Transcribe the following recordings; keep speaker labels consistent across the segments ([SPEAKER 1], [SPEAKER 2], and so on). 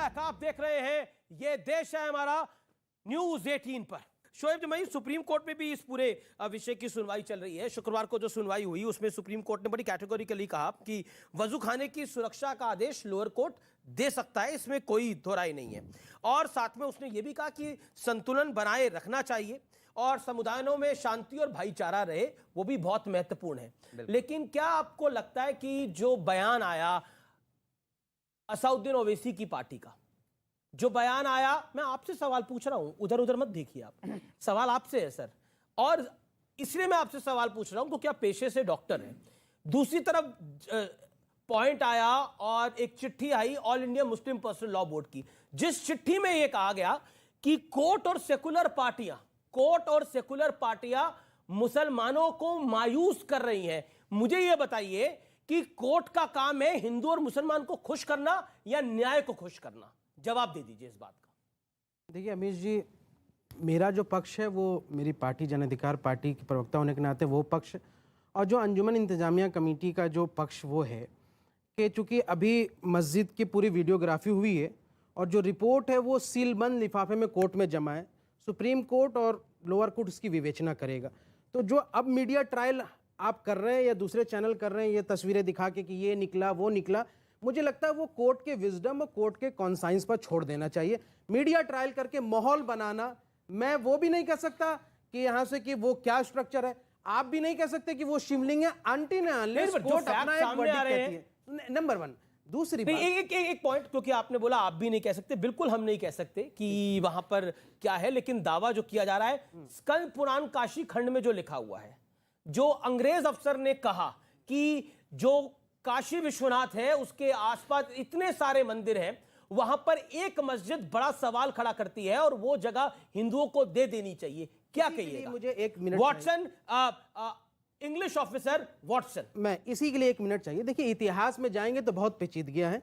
[SPEAKER 1] Back. आप देख रहे हैं ये देश है हमारा न्यूज 18 पर। शोएब जमाई, सुप्रीम कोर्ट में भी इस पूरे विषय की सुनवाई चल रही है। शुक्रवार को जो सुनवाई हुई उसमें सुप्रीम कोर्ट ने बड़ी कैटेगोरिकली कहा कि वजूखाने की सुरक्षा का आदेश लोअर कोर्ट दे सकता है, इसमें कोई दो राय नहीं है। और साथ में उसने ये भी कहा कि संतुलन बनाए रखना चाहिए और समुदायों में शांति और भाईचारा रहे, वो भी बहुत महत्वपूर्ण है। लेकिन क्या आपको लगता है कि जो बयान आया असदुद्दीन ओवैसी की पार्टी का, जो बयान आया, मैं आपसे सवाल पूछ रहा हूं, उधर उधर मत देखिए आप, सवाल आपसे है सर, और इसलिए मैं आपसे सवाल पूछ रहा हूं क्योंकि आप पेशे से डॉक्टर हैं। दूसरी तरफ पॉइंट आया और एक चिट्ठी आई all India Muslim personal law board की, जिस चिट्ठी में यह कहा गया कि कोर्ट और सेकुलर पार्टियां मुसलमानों को मायूस कर रही हैं। मुझे यह बताइए कि कोर्ट का काम है हिंदू और मुसलमान को खुश करना या न्याय को खुश करना? जवाब दे दीजिए इस बात का।
[SPEAKER 2] देखिए अमीश जी, मेरा जो पक्ष है वो मेरी पार्टी जन अधिकार पार्टी के प्रवक्ता होने के नाते वो पक्ष, और जो अंजुमन इंतजामिया कमेटी का जो पक्ष वो है कि चूंकि अभी मस्जिद की पूरी वीडियोग्राफी हुई है और जो रिपोर्ट है वो सीलबंद लिफाफे में कोर्ट में जमा है, सुप्रीम कोर्ट और लोअर कोर्ट इसकी विवेचना करेगा। तो जो अब मीडिया ट्रायल आप कर रहे हैं या दूसरे चैनल कर रहे हैं, ये तस्वीरें दिखा के कि ये निकला वो निकला, मुझे लगता है वो कोर्ट के विजडम और कोर्ट के कॉन्साइंस पर छोड़ देना चाहिए। मीडिया ट्रायल करके माहौल बनाना, मैं वो भी नहीं कह सकता कि यहाँ से कि वो क्या स्ट्रक्चर है, आप भी नहीं कह सकते कि वो शिवलिंग है, आंटी ने कोर्ट अपना एक वर्डिक्ट कहती है। Number one. दूसरी बात,
[SPEAKER 1] एक पॉइंट, क्योंकि आपने बोला आप भी नहीं कह सकते, बिल्कुल हम नहीं कह सकते कि वहां पर क्या है, लेकिन दावा जो किया जा रहा है स्कंद पुराण काशी खंड में जो लिखा हुआ है, जो अंग्रेज अफसर ने कहा कि जो काशी विश्वनाथ है उसके आसपास इतने सारे मंदिर हैं, वहां पर एक मस्जिद बड़ा सवाल खड़ा करती है और वो जगह हिंदुओं को दे देनी चाहिए। क्या कहिएगा?
[SPEAKER 2] मुझे एक minute
[SPEAKER 1] Watson, English officer Watson,
[SPEAKER 2] मैं इसी के लिए एक मिनट चाहिए। देखिए इतिहास में जाएंगे तो बहुत पेचीदगियां हैं।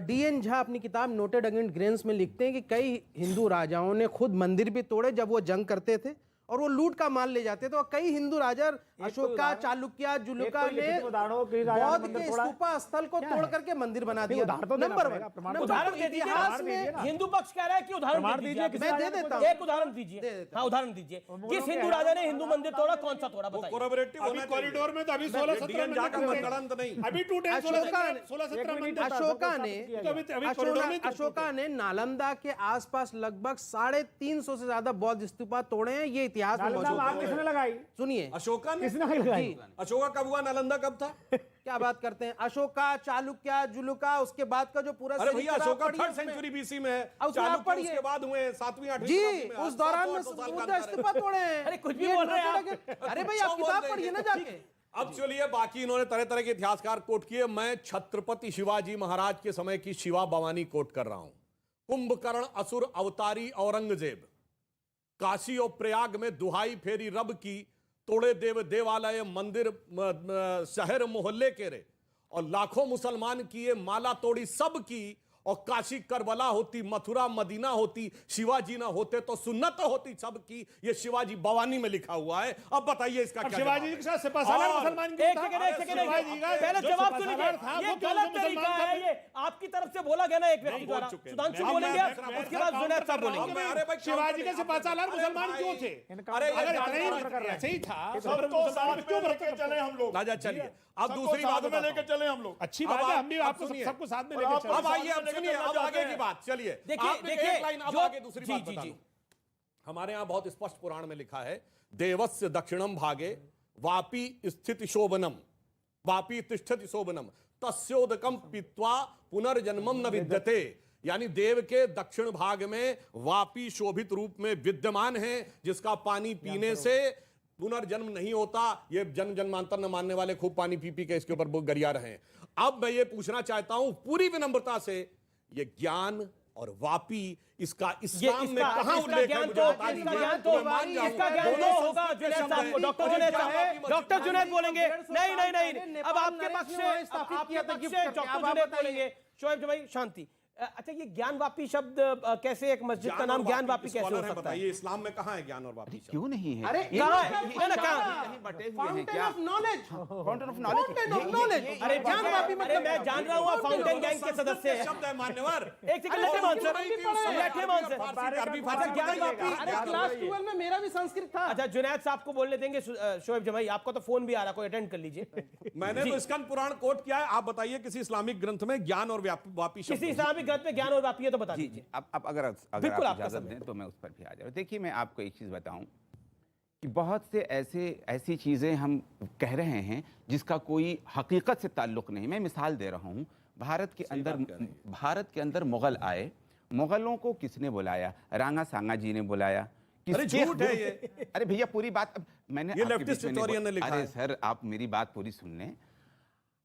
[SPEAKER 2] डीएन झा अपनी किताब नोटेड अगेंस्ट ग्रेन्स में लिखते हैं कि कई हिंदू राजाओं ने खुद मंदिर भी तोड़े जब वो जंग करते थे और वो लूट का माल ले जाते थे, और कई हिंदू राजा अशोका, चालुक्य, जुलुका ने बौद्ध के स्तूपा स्थल को तोड़ करके मंदिर बना दिया। नंबर वन,
[SPEAKER 1] उदाहरण इतिहास में हिंदू पक्ष कह रहा है कि उदाहरण दीजिए,
[SPEAKER 2] मैं दे देता हूं,
[SPEAKER 1] एक उदाहरण दीजिए। हाँ, उदाहरण दीजिए। किस हिंदू राजा ने हिंदू मंदिर तोड़ा, कौन सा तोड़ा, बताइए।
[SPEAKER 3] कॉरिडोर में तो अभी 16-17 अभी टूटे,
[SPEAKER 2] अशोका ने नालंदा के आसपास लगभग 350 से ज्यादा बौद्ध स्तूपा तोड़े हैं। ये इतिहास में
[SPEAKER 3] किसने लगाई?
[SPEAKER 2] सुनिए,
[SPEAKER 3] अशोका ने किसने लगाई?
[SPEAKER 1] अशोका कब हुआ, नालंदा कब था?
[SPEAKER 2] क्या बात करते हैं? अशोका, चालुक्य, जुलुका, उसके बाद का जो पूरा,
[SPEAKER 1] अरे भैया अशोका 3rd सेंचुरी बीसी में है, चालुक्य उसके बाद हुए 7वीं 8वीं
[SPEAKER 2] जी, उस दौरान में बौद्ध स्तूपा तोड़े हैं।
[SPEAKER 1] अरे कुछ भी बोल रहे हैं।
[SPEAKER 2] अरे भाई आप किताब पढ़िए ना जाके।
[SPEAKER 4] अब चलिए, बाकी इन्होंने तरह तरह के इतिहासकार कोट किए, मैं छत्रपति शिवाजी महाराज के समय की शिवा भवानी कोट कर रहा हूं। कुंभकर्ण असुर अवतारी औरंगजेब, काशी और प्रयाग में दुहाई फेरी रब की, तोड़े देव देवालय मंदिर शहर मोहल्ले के रे, और लाखों मुसलमान किए माला तोड़ी सब की, और काशी करबला होती, मथुरा मदीना होती, शिवाजी ना होते तो सुन्नत होती सबकी। ये शिवाजी भवानी में लिखा हुआ है। अब बताइए इसका क्या?
[SPEAKER 3] शिवाजी के साथ सिपाहीसालार मुसलमान की था।
[SPEAKER 1] पहले जवाब सुनिए, ये गलत तरीका है, ये आपकी तरफ से बोला गया ना एक व्यक्ति द्वारा। सुधांशु बोलेंगे, उसके बाद जुनैद साहब बोलेंगे।
[SPEAKER 3] अरे भाई, शिवाजी के सिपाहीसालार मुसलमान क्यों थे?
[SPEAKER 4] अरे
[SPEAKER 3] ऐसे ही था, सबको साथ में लेके चले हम लोग।
[SPEAKER 4] राजा चलिए, अब दूसरी बात में लेके
[SPEAKER 3] चले हम लोग। अच्छी बात है, हम भी आपको सबको साथ में लेके चले।
[SPEAKER 4] अब आइए, अब सुनिए, अब आगे की बात। चलिए देखिए एक लाइन अब आगे दूसरी बात बता दूं। हमारे यहां बहुत स्पष्ट पुराण में लिखा है, देवस्य दक्षिणम भागे वापी स्थिति शोभनम, वापी तिष्ठति शोभनम तस्योदकम पीत्वा पुनर्जन्मम न विद्यते। यानी देव के दक्षिण भाग में वापी शोभित रूप में विद्यमान है, जिसका पानी पीने से पुनर्जन्म नहीं होता। ये जन्म जन्मांतर न मानने वाले खूब पानी पी पी के इसके ऊपर गरिया रहे हैं। अब मैं ये पूछना चाहता हूं पूरी विनम्रता से, ये ज्ञान और वापी, इसका इस्लाम में कहां उल्लेख है?
[SPEAKER 1] डॉक्टर जुनैद बोलेंगे। नहीं, अब आपके पक्ष से डॉक्टर जुनैद बोलेंगे। शोएब जमाई शांति, अच्छा, ये ज्ञानवापी शब्द कैसे, एक मस्जिद का नाम ज्ञानवापी कैसे हो सकता है?
[SPEAKER 4] बताइए, इस्लाम में कहाँ है ज्ञान और वापी शब्द?
[SPEAKER 5] क्यों नहीं है?
[SPEAKER 2] अरे
[SPEAKER 1] कहाँ है?
[SPEAKER 5] कहीं बटे हुए हैं क्या?
[SPEAKER 2] Fountain of knowledge,
[SPEAKER 5] fountain of
[SPEAKER 2] fountain of knowledge.
[SPEAKER 1] अरे ज्ञानवापी मतलब मैं जान रहा हूँ, फाउंटेन गैंग के सदस्य हैं।
[SPEAKER 4] शब्द है मान्यवर।
[SPEAKER 1] एक सेकंड, लेटे मान सर, लेटे मान सर।
[SPEAKER 4] अरबी
[SPEAKER 1] अच्छा, ज्ञानवापी,
[SPEAKER 2] अरे क्लास 12 में मेरा भी संस्कृत था।
[SPEAKER 1] अच्छा जुनैद साहब को बोलने देंगे। शोएब जमाई, आपको तो फोन भी आ रहा, कोई अटेंड कर लीजिए।
[SPEAKER 4] मैंने तो स्कंद पुराण कोट किया है, आप बताइए किसी इस्लामिक ग्रंथ में ज्ञान और वापी शब्द?
[SPEAKER 1] किसी इस्लामिक ग्रंथ में ज्ञान और वापी है तो बता
[SPEAKER 5] जी
[SPEAKER 1] दीजिए।
[SPEAKER 5] जी, अब अगर
[SPEAKER 1] बिल्कुल
[SPEAKER 5] आप
[SPEAKER 1] आपका
[SPEAKER 5] इजाजत
[SPEAKER 1] समय।
[SPEAKER 5] दें तो मैं उस पर भी आ जाऊँ। देखिए, मैं आपको एक चीज़ बताऊं कि बहुत से ऐसी चीज़ें हम कह रहे हैं जिसका कोई हकीकत से ताल्लुक़ नहीं। मैं मिसाल दे रहा हूँ, भारत के अंदर मुग़ल आए, मुग़लों को किसने बुलाया? रांगा सांगा जी ने बुलाया।
[SPEAKER 4] अरे झूठ है ये।
[SPEAKER 5] अरे भैया, पूरी बात मैंने
[SPEAKER 4] ये
[SPEAKER 5] आपके
[SPEAKER 4] लेफ्टिस्ट
[SPEAKER 5] बीच में नहीं
[SPEAKER 4] हिस्टोरियन ने
[SPEAKER 5] बोला।
[SPEAKER 4] लिखा
[SPEAKER 5] अरे
[SPEAKER 4] है।
[SPEAKER 5] सर, आप मेरी बात पूरी सुन लें।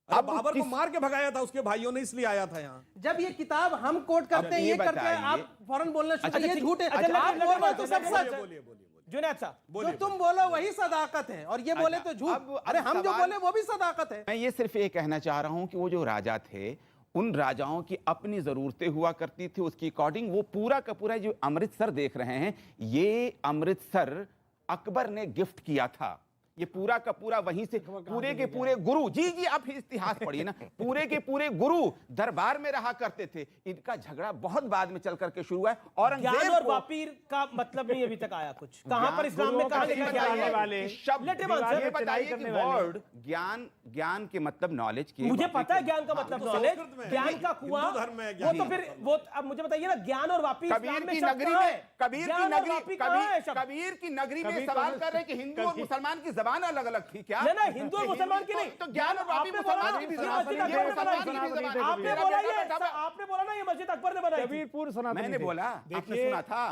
[SPEAKER 4] अब बाबर को मार के भगाया था उसके भाइयों ने, इसलिए आया था यहाँ।
[SPEAKER 2] जब ये किताब हम कोट करते हैं,
[SPEAKER 5] ये
[SPEAKER 2] ये करते हैं,
[SPEAKER 5] बताइए।
[SPEAKER 2] आप फौरन बोलना शुरू
[SPEAKER 1] अच्छा,
[SPEAKER 2] करिए, ये
[SPEAKER 1] ठीक-
[SPEAKER 2] झूठ है।
[SPEAKER 1] अच्छा,
[SPEAKER 2] आप
[SPEAKER 1] लगे-
[SPEAKER 2] बोल
[SPEAKER 1] लगे-
[SPEAKER 2] रहे तो सब
[SPEAKER 1] लगे-
[SPEAKER 2] सच है।
[SPEAKER 4] बोलिए।
[SPEAKER 1] जुनैद साहब,
[SPEAKER 2] जो तुम बोलो वही सदाकत है, और ये बोले तो झूठ।
[SPEAKER 5] अब
[SPEAKER 2] अरे हम जो
[SPEAKER 5] सवाल-
[SPEAKER 2] बोले वो भी सदाकत है।
[SPEAKER 5] मैं ये सिर्फ ये कहना चाह रहा हूं कि वो जो राजा थे, उन राजाओं की अपनी ज़रूरतें हुआ करती थी, उसकी अकॉर्डिंग वो पूरा का पूरा जो अमृतसर देख रहे हैं, ये अमृतसर अकबर ने गिफ्ट किया था। ये पूरा का पूरा वहीं से पूरे के पूरे गुरु, जी जी आप इतिहास पढ़िए ना, पूरे के पूरे गुरु दरबार में रहा करते थे। इनका झगड़ा बहुत बाद में चल करके शुरू हुआ है।
[SPEAKER 1] ज्ञान
[SPEAKER 5] औरंगजेब
[SPEAKER 1] और
[SPEAKER 5] को
[SPEAKER 1] वापी का मतलब नहीं अभी तक आया कुछ। कहां पर इस्लाम में कहां लिखा गया है?
[SPEAKER 5] शब्द
[SPEAKER 1] लेटे मान सर,
[SPEAKER 5] ये बताइए कि वर्ड ज्ञान के मतलब नॉलेज की,
[SPEAKER 1] मुझे पता है ज्ञान का मतलब नॉलेज,
[SPEAKER 4] संस्कृत में है।
[SPEAKER 1] ज्ञान का कुआं,
[SPEAKER 4] हिंदू धर्म में है
[SPEAKER 1] वो
[SPEAKER 4] ज्ञान
[SPEAKER 1] तो
[SPEAKER 4] का
[SPEAKER 1] फिर वो अब मुझे बताइए ना, ज्ञान और वापी
[SPEAKER 5] कबीर
[SPEAKER 1] इस्लाम में
[SPEAKER 5] की
[SPEAKER 1] शब्द
[SPEAKER 5] नगरी
[SPEAKER 1] कहाँ
[SPEAKER 5] में
[SPEAKER 1] है? ज्ञान और वापी कहाँ है शब्द?
[SPEAKER 5] कबीर की नगरी में सवाल कर रहे हैं कि हिंदू और मुसलमान की जबान अलग अलग थी क्या?
[SPEAKER 1] नहीं, हिंदू और मुसलमान की नहीं।
[SPEAKER 5] तो ज्ञान और वापी
[SPEAKER 1] आपने बोला
[SPEAKER 5] मुसलमान
[SPEAKER 1] ना,
[SPEAKER 5] की भी
[SPEAKER 1] ये
[SPEAKER 5] जबान
[SPEAKER 1] मस्जिद
[SPEAKER 5] है,
[SPEAKER 1] अकबर ने
[SPEAKER 5] मुसलमान
[SPEAKER 1] बनाई
[SPEAKER 5] की भी
[SPEAKER 1] थी।
[SPEAKER 5] जबान है।
[SPEAKER 1] आपने
[SPEAKER 5] मेरा
[SPEAKER 1] बोला
[SPEAKER 5] बेटा
[SPEAKER 1] ये,
[SPEAKER 5] बेटा
[SPEAKER 1] आपने बोला ना ये मस्जिद अकबर ने बनाई थी।
[SPEAKER 3] कबीरपुर सनातनी
[SPEAKER 5] मैंने
[SPEAKER 3] थे।
[SPEAKER 5] बोला, आपने
[SPEAKER 3] देखिए,
[SPEAKER 5] सुना था।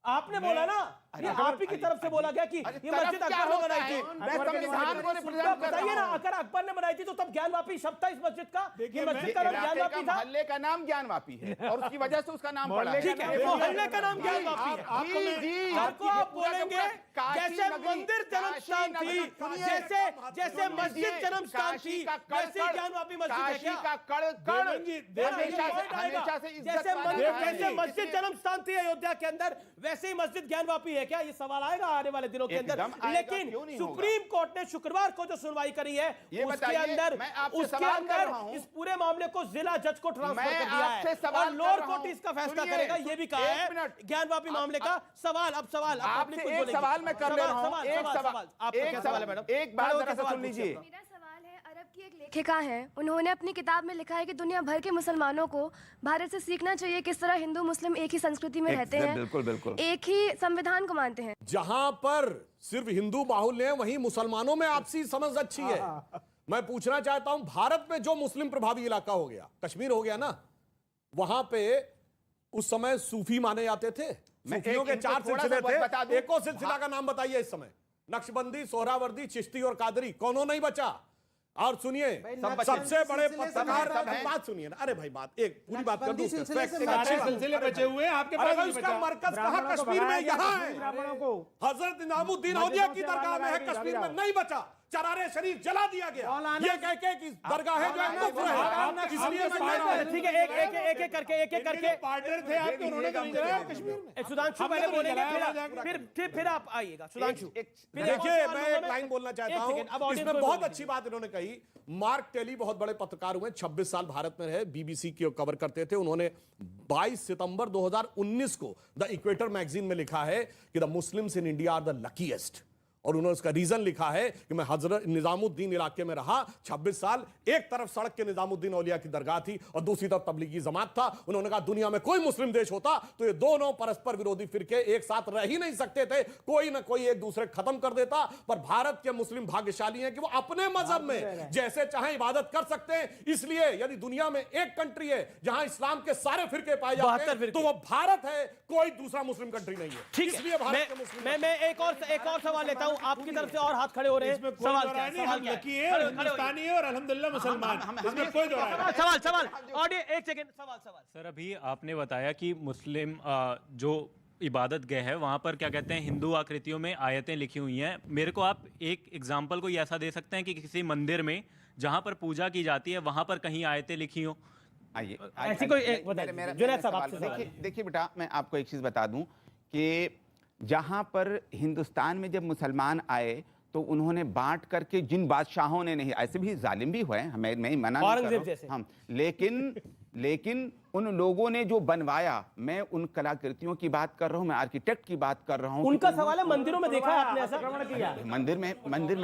[SPEAKER 1] आपने बोला ना, ये आप ही की तरफ से बोला गया कि
[SPEAKER 5] अरे
[SPEAKER 1] ये
[SPEAKER 5] तरफ
[SPEAKER 1] मस्जिद
[SPEAKER 5] क्या
[SPEAKER 1] अकबर ने
[SPEAKER 5] होता
[SPEAKER 1] बनाई
[SPEAKER 5] है?
[SPEAKER 1] थी।
[SPEAKER 5] मैं संविधान को रिप्रेजेंट
[SPEAKER 1] तो
[SPEAKER 5] कर
[SPEAKER 1] बताइए ना,
[SPEAKER 5] रहा हूं।
[SPEAKER 1] अगर अकबर ने बनाई थी तो तब ज्ञान वापी शब्द था इस मस्जिद का।
[SPEAKER 3] देखिए,
[SPEAKER 1] ये
[SPEAKER 3] मैं-
[SPEAKER 1] मस्जिद का नाम ज्ञान
[SPEAKER 5] इलाके का
[SPEAKER 1] वापी था।
[SPEAKER 5] मोहल्ले का नाम ज्ञान वापी है और उसकी वजह से उसका नाम पड़ा।
[SPEAKER 1] ठीक है, मोहल्ले का नाम ज्ञान वापी है।
[SPEAKER 3] आपको मैं-
[SPEAKER 5] जी,
[SPEAKER 1] आपको आप बोलेंगे
[SPEAKER 5] काशी
[SPEAKER 1] जैसे
[SPEAKER 5] नगरी-
[SPEAKER 1] मंदिर जन्म
[SPEAKER 5] काशी
[SPEAKER 1] स्थान थी,
[SPEAKER 5] नगरी-
[SPEAKER 1] जैसे मस्जिद जन्म स्थान थी,
[SPEAKER 5] काशी का
[SPEAKER 1] वैसे ही ज्ञान वापी मस्जिद है
[SPEAKER 5] काशी
[SPEAKER 1] क्या?
[SPEAKER 5] का कड़
[SPEAKER 3] देवेंद्र जी,
[SPEAKER 5] हमेशा से इज्जत
[SPEAKER 1] जैसे
[SPEAKER 5] वाला
[SPEAKER 1] मंदिर,
[SPEAKER 5] रहा है।
[SPEAKER 1] जैसे मस्जिद जन्म स्थान थी अयोध्या के अंदर, वैसे ही मस्जिद ज्ञान वापी है क्या? ये सवाल आएगा आने वाले दिनों के अंदर।
[SPEAKER 5] एकदम आएगा,
[SPEAKER 1] लेकिन
[SPEAKER 5] क्यों नहीं
[SPEAKER 1] सुप्रीम कोर्ट ने शुक्रवार को जो सुनवाई करी है,
[SPEAKER 5] ये
[SPEAKER 1] उसके
[SPEAKER 5] बताइए,
[SPEAKER 1] अंदर
[SPEAKER 5] मैं आपसे
[SPEAKER 1] उसके
[SPEAKER 5] सवाल कर
[SPEAKER 1] अंदर
[SPEAKER 5] रहा हूं।
[SPEAKER 1] इस पूरे मामले को जिला जज को ट्रांसफर
[SPEAKER 5] मैं
[SPEAKER 1] कर दिया
[SPEAKER 5] आपसे
[SPEAKER 1] है
[SPEAKER 5] सवाल
[SPEAKER 1] और
[SPEAKER 5] कर
[SPEAKER 1] लोअर
[SPEAKER 5] रहा
[SPEAKER 1] कोर्ट
[SPEAKER 5] हूं।
[SPEAKER 1] इसका फैसला
[SPEAKER 5] सुनिए,
[SPEAKER 1] करेगा, ये भी कहा
[SPEAKER 5] एक
[SPEAKER 1] है
[SPEAKER 5] मिनट।
[SPEAKER 1] ज्ञान वापी मामले का। सवाल अब सवाल
[SPEAKER 5] आपसे एक सवाल मैं कर ले रहा हूं। एक सवाल,
[SPEAKER 1] आपका क्या सवाल है मैडम?
[SPEAKER 5] एक बात
[SPEAKER 1] खड़े
[SPEAKER 5] जरा
[SPEAKER 1] होकर
[SPEAKER 5] सा
[SPEAKER 1] सवाल
[SPEAKER 5] सुन
[SPEAKER 1] पूछिए
[SPEAKER 5] लीजिए।
[SPEAKER 1] अपना।
[SPEAKER 6] मेरा सवाल है, अरब की एक लेखिका है, उन्होंने अपनी किताब में लिखा है कि दुनिया भर के मुसलमानों को भारत से सीखना चाहिए किस तरह हिंदू मुस्लिम एक ही संस्कृति में रहते हैं,
[SPEAKER 5] बिल्कुल बिल्कुल।
[SPEAKER 6] एक ही संविधान को मानते हैं।
[SPEAKER 4] जहां पर सिर्फ हिंदू बाहुल्य है, वहीं मुसलमानों में आपसी समझ अच्छी है। मैं पूछना चाहता हूं, भारत में जो मुस्लिम प्रभावी इलाका हो गया, कश्मीर हो गया ना, वहां पे उस समय सूफी माने जाते थे।
[SPEAKER 5] मैं
[SPEAKER 4] सूफियों के
[SPEAKER 5] इनको
[SPEAKER 4] 4
[SPEAKER 5] थोड़ा
[SPEAKER 4] सिलसिले
[SPEAKER 5] सा बता
[SPEAKER 4] थे।
[SPEAKER 5] दूं।
[SPEAKER 4] एको सिलसिला का नाम बताइए इस समय। नक्शबंदी, सोहरावर्दी, चिश्ती और कादरी, कौनों नहीं बचा। और सुनिए, सबसे बड़े पत्रकार, बात सुनिए ना। अरे भाई, बात एक पूरी बात कर दूं।
[SPEAKER 3] सारे सिलसिले बचे हुए हैं, आपके पास नहीं
[SPEAKER 4] उसका
[SPEAKER 3] बचा।
[SPEAKER 4] मरकज कहाँ?
[SPEAKER 3] ब्राह्मणों को
[SPEAKER 4] कश्मीर में,
[SPEAKER 3] भगाया गया,
[SPEAKER 4] यहाँ है।
[SPEAKER 3] ब्राह्मणों को
[SPEAKER 4] हजरत निजामुद्दीन औलिया की दरगाह में है, कश्मीर में नहीं बचा। चरारे शरीफ जला दिया गया, ये कह के कि दरगाह है जो है कुफ्र है, इसलिए मैं कह रहा हूं।
[SPEAKER 1] ठीक है, एक एक करके
[SPEAKER 3] पार्टनर थे आपके, उन्होंने तो नहीं जलाया कश्मीर में।
[SPEAKER 1] सुधांशु
[SPEAKER 3] हमने
[SPEAKER 1] पहले
[SPEAKER 3] तो नहीं
[SPEAKER 1] बोलेंगे,
[SPEAKER 3] जलाया,
[SPEAKER 1] फिर आप आइएगा सुधांशु।
[SPEAKER 4] देखिए, मैं एक लाइन बोलना चाहता हूं,
[SPEAKER 1] अब
[SPEAKER 4] इसमें बहुत अच्छी बात इन्होंने कही। मार्क टेली बहुत बड़े पत्रकार हुए, 26 साल भारत में रहे, बीबीसी की कवर करते थे। उन्होंने 22 सितंबर 2019 को द इक्वेटर मैगजीन में लिखा है कि the Muslims in India are the luckiest. और उन्होंने उसका रीजन लिखा है कि मैं हजरत निजामुद्दीन इलाके में रहा 26 साल, एक तरफ सड़क के निजामुद्दीन औलिया की दरगाह थी और दूसरी तरफ तबलीगी जमात था। उन्होंने कहा दुनिया में कोई मुस्लिम देश होता तो ये दोनों परस्पर विरोधी फिरके एक साथ रह ही नहीं सकते थे, कोई ना कोई एक दूसरे खत्म कर देता। पर भारत के मुस्लिम भाग्यशाली हैं कि वो अपने मजहब में जैसे चाहे इबादत कर सकते हैं। इसलिए यदि दुनिया में एक कंट्री है जहां इस्लाम के सारे फिरके पाए जाते हैं तो वो भारत है, कोई दूसरा मुस्लिम कंट्री नहीं है।
[SPEAKER 1] ठीक
[SPEAKER 4] इसलिए
[SPEAKER 1] है,
[SPEAKER 4] भारत के मुस्लिम
[SPEAKER 1] मैं एक और सवाल लेता हूं आपकी तरफ से, और हाथ खड़े हो रहे हैं।
[SPEAKER 3] इसमें कोई
[SPEAKER 1] सवाल
[SPEAKER 3] दो
[SPEAKER 1] क्या
[SPEAKER 3] राय
[SPEAKER 1] है?
[SPEAKER 3] नहीं,
[SPEAKER 1] सवाल
[SPEAKER 3] हम
[SPEAKER 1] क्या है?
[SPEAKER 3] लकी है,
[SPEAKER 1] खड़े हो जाइए।
[SPEAKER 3] हिंदुस्तानी है और अल्हम्दुलिल्लाह मुसलमान, इसमें कोई दो राय नहीं।
[SPEAKER 1] सवाल ऑडियो, एक सेकंड, सवाल।
[SPEAKER 7] सर, अभी आपने बताया कि मुस्लिम जो इबादत गह है वहाँ पर क्या कहते हैं हिंदू आकृतियों में आयतें लिखी हुई हैं। मेरे को आप एक एग्जांपल कोई ऐसा दे सकते हैं कि किसी मंदिर में जहाँ पर पूजा की जाती है वहाँ पर कहीं आयतें लिखी हों?
[SPEAKER 5] आइए
[SPEAKER 1] ऐसी कोई एक बताइए, जुनैद साहब, आपसे सवाल।
[SPEAKER 5] देखिए बेटा, मैं आपको एक चीज़ बता दूं कि जहां पर हिंदुस्तान में जब मुसलमान आए तो उन्होंने बांट करके, जिन बादशाहों ने नहीं, ऐसे भी जालिम भी हुए हैं, मैं मना नहीं कर
[SPEAKER 1] औरंगजेब
[SPEAKER 5] रहा हूं,
[SPEAKER 1] जैसे।
[SPEAKER 5] हम, लेकिन उन लोगों ने जो बनवाया, मैं उन कलाकृतियों की बात कर रहा हूं, मैं आर्किटेक्ट की बात कर रहा हूं।
[SPEAKER 1] उनका सवाल है, मंदिरों में देखा है आपने ऐसा?
[SPEAKER 5] मंदिर में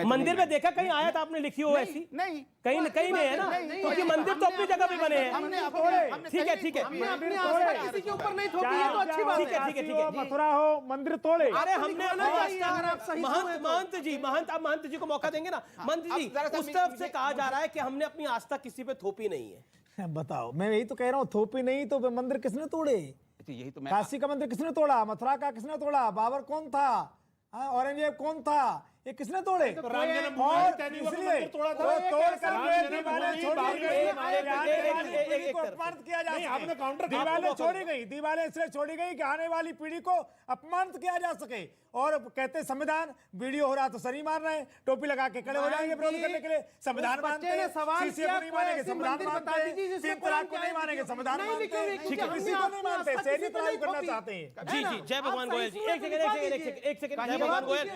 [SPEAKER 1] मंदिर में देखा कहीं आयत आपने लिखी हो ऐसी?
[SPEAKER 5] नहीं,
[SPEAKER 1] कहीं नहीं है ना, क्योंकि मंदिर तो अपनी जगह पे बने हैं। ठीक है, ठीक है,
[SPEAKER 2] अपनी आस्था किसी के ऊपर नहीं थोपी है तो अच्छी बात है।
[SPEAKER 1] ठीक है।
[SPEAKER 3] मथुरा हो, मंदिर तोड़े।
[SPEAKER 1] अरे हमने महंत जी को मौका देंगे ना। महंत जी, उस तरफ से कहा जा रहा है कि हमने अपनी आस्था किसी पे थोपी नहीं है।
[SPEAKER 3] बताओ, मैं यही तो कह रहा हूँ, थोपी नहीं तो मंदिर किसने तोड़े?
[SPEAKER 5] यही तो मैं,
[SPEAKER 3] काशी का मंदिर किसने तोड़ा? मथुरा का किसने तोड़ा? बाबर कौन था? औरंगजेब कौन था? ये किसने तोड़े? और इसलिए तोड़ कर दीवारें छोड़ी गई, अपमानित किया जा सके। दीवारें छोड़ी गई, दीवारें इसलिए छोड़ी गई कि आने वाली पीढ़ी को अपमानित किया जा सके। और कहते संविधान, वीडियो हो रहा तो सरी मार रहे हैं, टोपी लगा के खड़े हो जाएंगे विरोध करने के लिए। संविधान मानते हैं, सीसीए को नहीं मानेंगे, संविधान मानते हैं, तीन तलाक को नहीं मानेंगे, संविधान मानते हैं, किसी को नहीं मानते, शहरी तलाक करना चाहते हैं।
[SPEAKER 1] जी, जय भगवान गोयल जी, एक सेकंड, जय भगवान गोयल।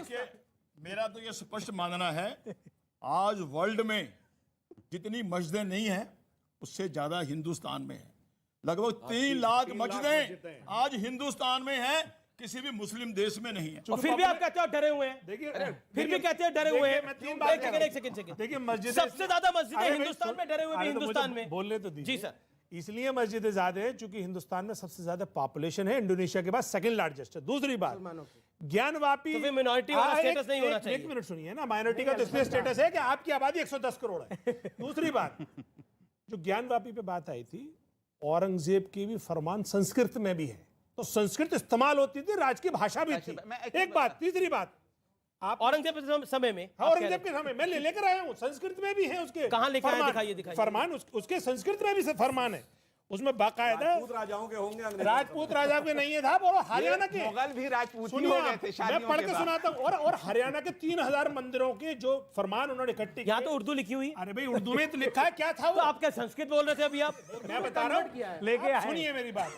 [SPEAKER 8] मेरा तो ये स्पष्ट मानना है, आज वर्ल्ड में जितनी मस्जिदें नहीं हैं उससे ज्यादा हिंदुस्तान में है। लगभग 3 लाख मस्जिदें आज हिंदुस्तान में हैं, किसी भी मुस्लिम देश में नहीं है।
[SPEAKER 1] और फिर भी आप कहते हो डरे हुए हैं।
[SPEAKER 8] देखिए,
[SPEAKER 1] फिर भी कहते हैं डरे हुए हैं।
[SPEAKER 8] एक
[SPEAKER 1] सेकंड।
[SPEAKER 8] देखिए, मस्जिद
[SPEAKER 1] सबसे ज्यादा मस्जिदें हिंदुस्तान में, डरे हुए भी हिंदुस्तान में।
[SPEAKER 3] बोलने तो दीजिए।
[SPEAKER 1] जी सर।
[SPEAKER 3] इसलिए मस्जिदें ज्यादा है क्योंकि हिंदुस्तान में सबसे ज्यादा पॉपुलेशन है, इंडोनेशिया के बाद सेकंड लार्जेस्ट है। दूसरी बात, ज्ञानवापी
[SPEAKER 1] तो फिर minority वाला status नहीं होना चाहिए।
[SPEAKER 3] एक मिनट सुनिए ना, माइनॉरिटी का तो इसलिए स्टेटस है कि आपकी आबादी 110 करोड़ है। दूसरी बात, जो ज्ञानवापी पे बात आई थी, औरंगजेब की भी फरमान संस्कृत में भी है, तो संस्कृत इस्तेमाल होती थी, राज की भाषा भी थी। एक बात। तीसरी बात, आप
[SPEAKER 1] औरंगजेब के समय में,
[SPEAKER 3] औरंगजेब के समय मैं लेकर आया हूँ, संस्कृत में भी है उसके।
[SPEAKER 1] कहाँ लिखा है?
[SPEAKER 3] फरमान।
[SPEAKER 1] दिखाइए।
[SPEAKER 3] फरमान उसके संस्कृत में भी फरमान है, उसमें बाकायदा
[SPEAKER 4] राजपूत राजाओं के होंगे, अंग्रेज
[SPEAKER 3] राजपूत राजा के नहीं है था, और हरियाणा के
[SPEAKER 5] मुगल भी राजपूत
[SPEAKER 3] सुनिए,
[SPEAKER 5] हो गए थे
[SPEAKER 3] मैं
[SPEAKER 5] शादियों
[SPEAKER 3] पढ़
[SPEAKER 5] के
[SPEAKER 3] के
[SPEAKER 5] बाद।
[SPEAKER 3] सुनाता हूँ। और हरियाणा के 3000 मंदिरों के जो फरमान उन्होंने इकट्ठे
[SPEAKER 1] यहाँ
[SPEAKER 3] किए।
[SPEAKER 1] तो उर्दू लिखी हुई।
[SPEAKER 3] अरे भाई, उर्दू में तो लिखा है, क्या था
[SPEAKER 1] तो
[SPEAKER 3] वो?
[SPEAKER 1] आप क्या संस्कृत बोल रहे थे अभी? आप
[SPEAKER 3] मैं बता रहा हूँ, लेके आए। सुनिए मेरी बात,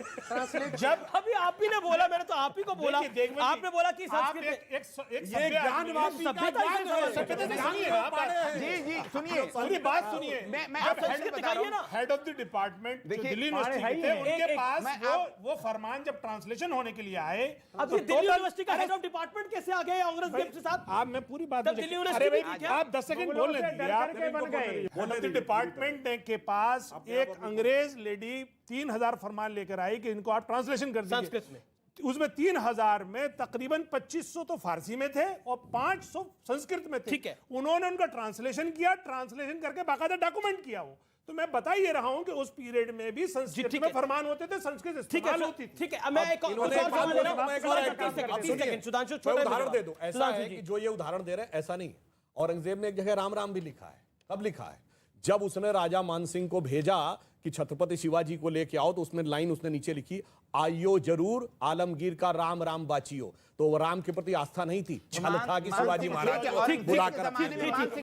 [SPEAKER 3] जब
[SPEAKER 1] अभी आप ही ने बोला, मैंने तो आप ही को बोला।
[SPEAKER 3] देखिए,
[SPEAKER 1] आपने बोला कि
[SPEAKER 3] आप
[SPEAKER 1] संस्कृत
[SPEAKER 3] एक
[SPEAKER 1] जी,
[SPEAKER 3] पूरी बात सुनिए।
[SPEAKER 5] मैं
[SPEAKER 1] आप संस्कृत दिखाइए ना।
[SPEAKER 3] हेड ऑफ द डिपार्टमेंट
[SPEAKER 5] देखिए,
[SPEAKER 3] दिल्ली यूनिवर्सिटी के थे, उनके
[SPEAKER 1] एक-
[SPEAKER 3] पास वो फरमान जब ट्रांसलेशन होने के लिए आए,
[SPEAKER 1] अब ये दिल्ली यूनिवर्सिटी का हेड ऑफ डिपार्टमेंट कैसे आ गए औरंगजेब के साथ?
[SPEAKER 3] आप, मैं पूरी बात
[SPEAKER 1] तब दिल्ली यूनिवर्सिटी
[SPEAKER 3] अरे
[SPEAKER 1] भी
[SPEAKER 3] भाई,
[SPEAKER 1] थी क्या?
[SPEAKER 3] आप 10 सेकंड बोल लेते हैं। डिपार्टमेंट के पास एक अंग्रेज लेडी 3000 फरमान लेकर आई कि इनको आप ट्रांसलेशन कर दीजिए
[SPEAKER 1] संस्कृत में।
[SPEAKER 3] उसमें 3000 में तकरीबन 2500 तो फारसी में थे और 500 संस्कृत में थे।
[SPEAKER 1] ठीक है।
[SPEAKER 3] उन्होंने उनका ट्रांसलेशन किया, ट्रांसलेशन करके बाकायदा डॉक्यूमेंट किया वो। तो मैं बता ही रहा हूं कि उस पीरियड में भी संस्कृत में फरमान होते थे, संस्कृत इस्तेमाल होती थी।
[SPEAKER 1] ठीक है। मैं एक और
[SPEAKER 4] इन्होंने एक
[SPEAKER 1] सवाल
[SPEAKER 4] बात
[SPEAKER 1] ले
[SPEAKER 4] बोली,
[SPEAKER 1] रहा हूं।
[SPEAKER 4] मैं एक और ऐड कर
[SPEAKER 1] तीस
[SPEAKER 4] दूं। आप
[SPEAKER 1] सेकंड,
[SPEAKER 4] सुनिए,
[SPEAKER 1] सुधांशु,
[SPEAKER 4] मैं
[SPEAKER 1] छोटा
[SPEAKER 4] उदाहरण दे दूं। ऐसा
[SPEAKER 1] सुधांशु
[SPEAKER 4] है
[SPEAKER 1] जी।
[SPEAKER 4] कि जो ये उदाहरण दे रहे हैं, ऐसा नहीं। औरंगजेब ने एक जगह राम राम भी लिखा है। कब लिखा है? जब उसने राजा मानसिंह को भेजा कि छत्रपति शिवाजी को लेके आओ, तो उसमें लाइन उसने नीचे लिखी, आइयो जरूर आलमगीर का राम राम बाचियो। तो वो राम के प्रति आस्था नहीं थी, छल था कि शिवाजी महाराज को बुलाकर